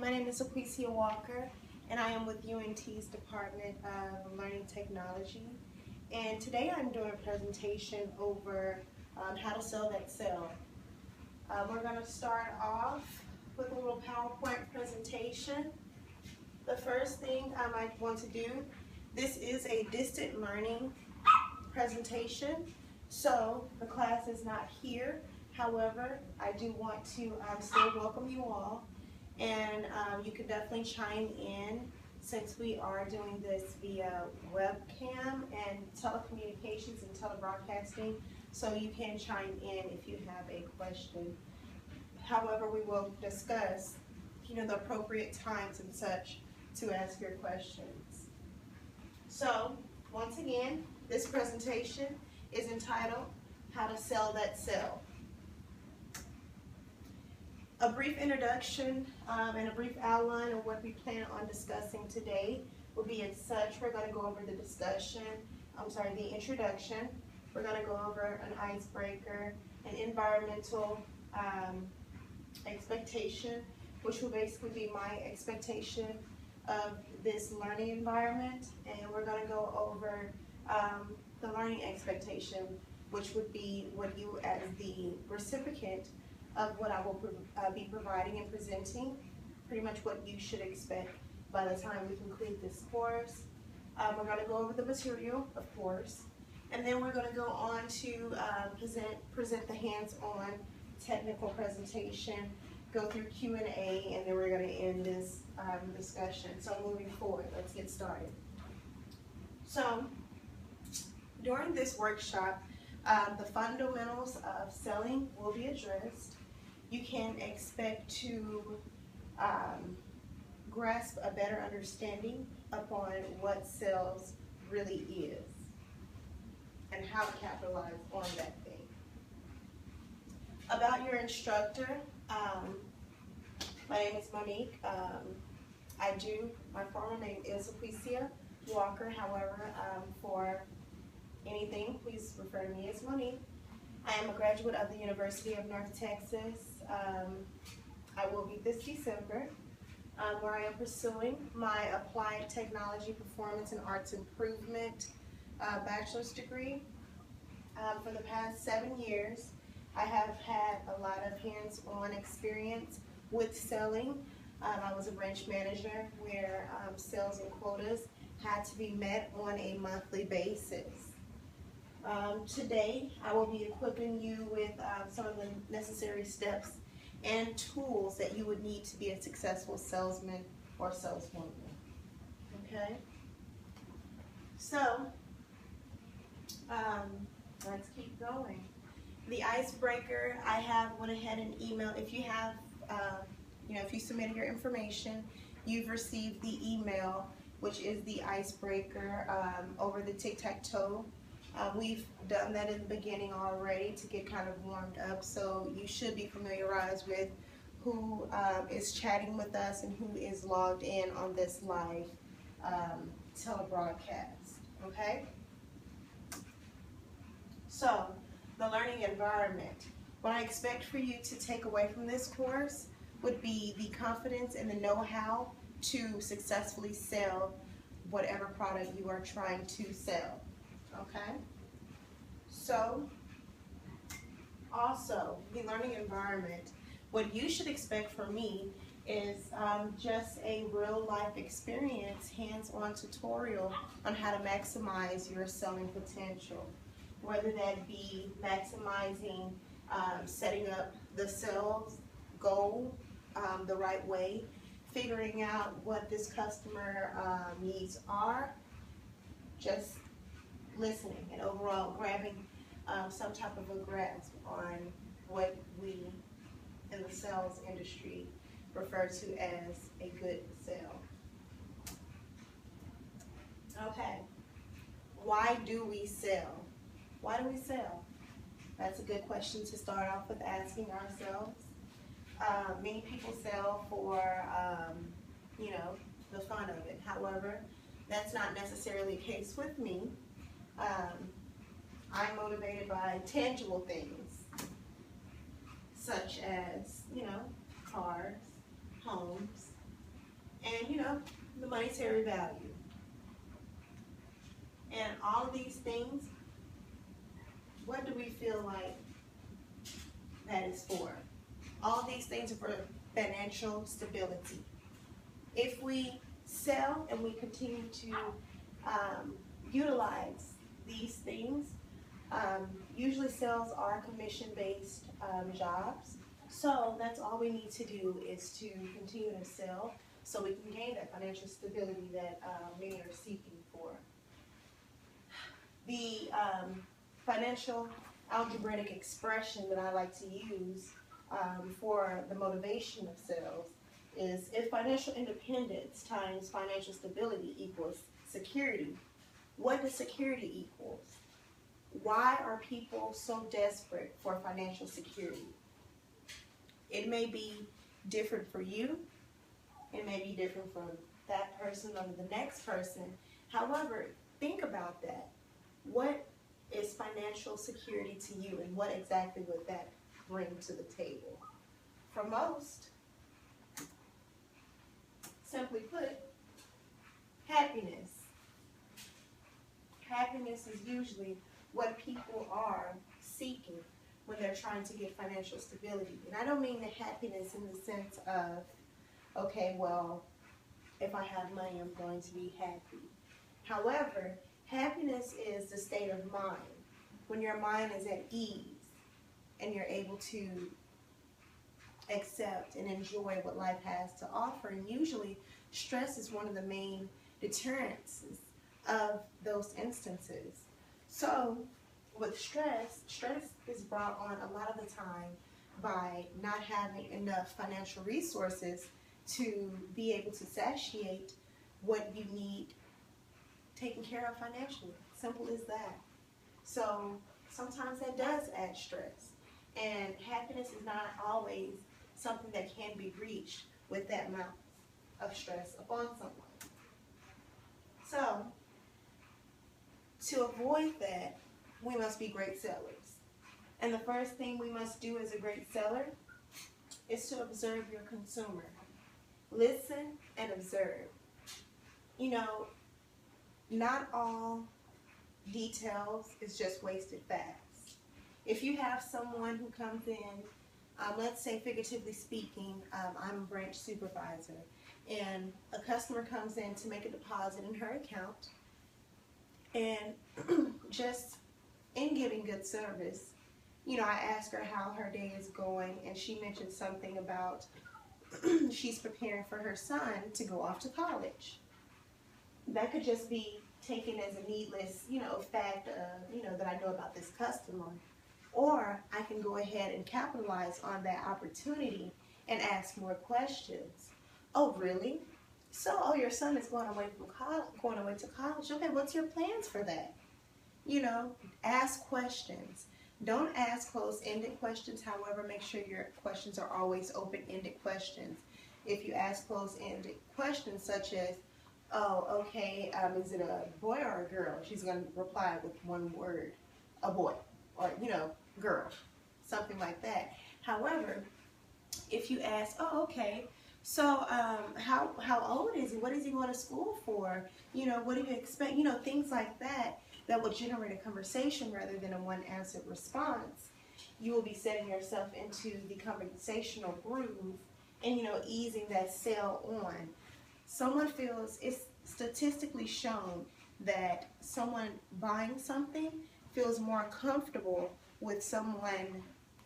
my name is Aquicia Walker, and I am with UNT's Department of Learning Technology. And today I'm doing a presentation over how to sell that cell. We're going to start off with a little PowerPoint presentation. The first thing I might want to do, this is a distant learning presentation, so the class is not here. However, I do want to still welcome you all, and you can definitely chime in since we are doing this via webcam and telecommunications and telebroadcasting, so you can chime in if you have a question. However, we will discuss, the appropriate times and such to ask your questions. So, once again, this presentation is entitled, How to Sell That Cell. A brief introduction and a brief outline of what we plan on discussing today will be as such. We're going to go over the the introduction. We're going to go over an icebreaker, an environmental expectation, which will basically be my expectation of this learning environment, and we're going to go over the learning expectation, which would be what you as the recipient of what I will be providing and presenting, pretty much what you should expect by the time we conclude this course. We're going to go over the material, of course, and then we're going to go on to present the hands-on technical presentation, go through Q&A, and then we're going to end this discussion. So moving forward, let's get started. So during this workshop, the fundamentals of selling will be addressed. You can expect to grasp a better understanding upon what sales really is and how to capitalize on that thing. About your instructor, my name is Monique. My formal name is Aquicia Walker. However, for anything, please refer to me as Monique. I am a graduate of the University of North Texas. I will be this December, where I am pursuing my Applied Technology Performance and Arts Improvement bachelor's degree. For the past 7 years, I have had a lot of hands-on experience with selling. I was a branch manager where sales and quotas had to be met on a monthly basis. Today, I will be equipping you with some of the necessary steps and tools that you would need to be a successful salesman or saleswoman. Okay? So, let's keep going. The icebreaker, I went ahead and emailed. If you have, if you submitted your information, you've received the email, which is the icebreaker over the tic-tac-toe. We've done that in the beginning already to get kind of warmed up, so you should be familiarized with who is chatting with us and who is logged in on this live telebroadcast, okay? So, the learning environment. What I expect for you to take away from this course would be the confidence and the know-how to successfully sell whatever product you are trying to sell. Okay? So, also, the learning environment. What you should expect from me is just a real-life experience, hands-on tutorial on how to maximize your selling potential. Whether that be maximizing, setting up the sales goal the right way, figuring out what this customer needs are, just listening and overall grabbing some type of a grasp on what we in the sales industry refer to as a good sale. Okay, why do we sell? Why do we sell? That's a good question to start off with asking ourselves. Many people sell for, the fun of it. However, that's not necessarily the case with me. I'm motivated by tangible things, such as, cars, homes, and, the monetary value. And all of these things, what do we feel like that is for? All these things are for financial stability. If we sell and we continue to utilize these things, usually sales are commission-based jobs. So that's all we need to do is to continue to sell so we can gain that financial stability that many are seeking for. The financial algebraic expression that I like to use for the motivation of sales is if financial independence times financial stability equals security, what does security equal? Why are people so desperate for financial security? It may be different for you. It may be different from that person or the next person. However, think about that. What is financial security to you, and what exactly would that bring to the table? For most, simply put, happiness. Happiness is usually what people are seeking when they're trying to get financial stability. And I don't mean the happiness in the sense of, okay, well, if I have money, I'm going to be happy. However, happiness is the state of mind. When your mind is at ease and you're able to accept and enjoy what life has to offer. And usually, stress is one of the main deterrents of those instances. So, with stress is brought on a lot of the time by not having enough financial resources to be able to satiate what you need taken care of financially. Simple as that. So sometimes that does add stress. And happiness is not always something that can be reached with that amount of stress upon someone. So, to avoid that, we must be great sellers. And the first thing we must do as a great seller is to observe your consumer. Listen and observe. Not all details is just wasted facts. If you have someone who comes in, let's say figuratively speaking, I'm a branch supervisor, and a customer comes in to make a deposit in her account, and just in giving good service, I ask her how her day is going, and she mentioned something about she's preparing for her son to go off to college. That could just be taken as a needless, fact, that I know about this customer. Or I can go ahead and capitalize on that opportunity and ask more questions. Oh, really? So, your son is going away to college. Okay, what's your plans for that? Ask questions. Don't ask closed-ended questions. However, make sure your questions are always open-ended questions. If you ask closed-ended questions such as, oh, okay, is it a boy or a girl? She's going to reply with one word, a boy, or, girl, something like that. However, if you ask, oh, okay, so how old is he? What is he going to school for? What do you expect? Things like that will generate a conversation rather than a one-answered response. You will be setting yourself into the conversational groove and, easing that sale on. Someone feels, it's statistically shown that someone buying something feels more comfortable with someone,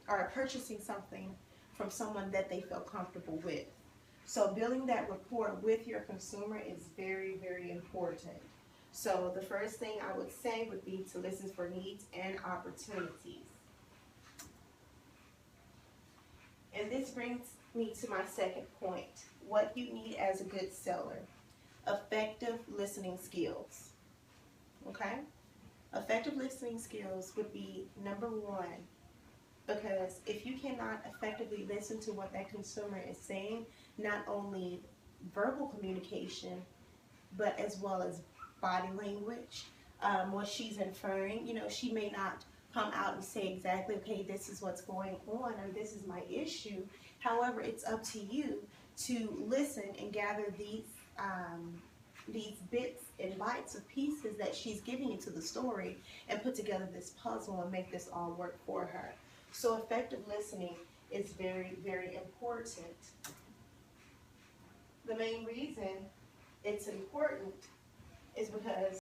or purchasing something from someone that they feel comfortable with. So building that rapport with your consumer is very, very important. So the first thing I would say would be to listen for needs and opportunities. And this brings me to my second point. What you need as a good seller. Effective listening skills. Okay? Effective listening skills would be number one, because if you cannot effectively listen to what that consumer is saying, not only verbal communication, but as well as body language, what she's inferring, she may not come out and say exactly, okay, this is what's going on, or this is my issue. However, it's up to you to listen and gather these bits and bites of pieces that she's giving you to the story and put together this puzzle and make this all work for her. So effective listening is very, very important. The main reason it's important is because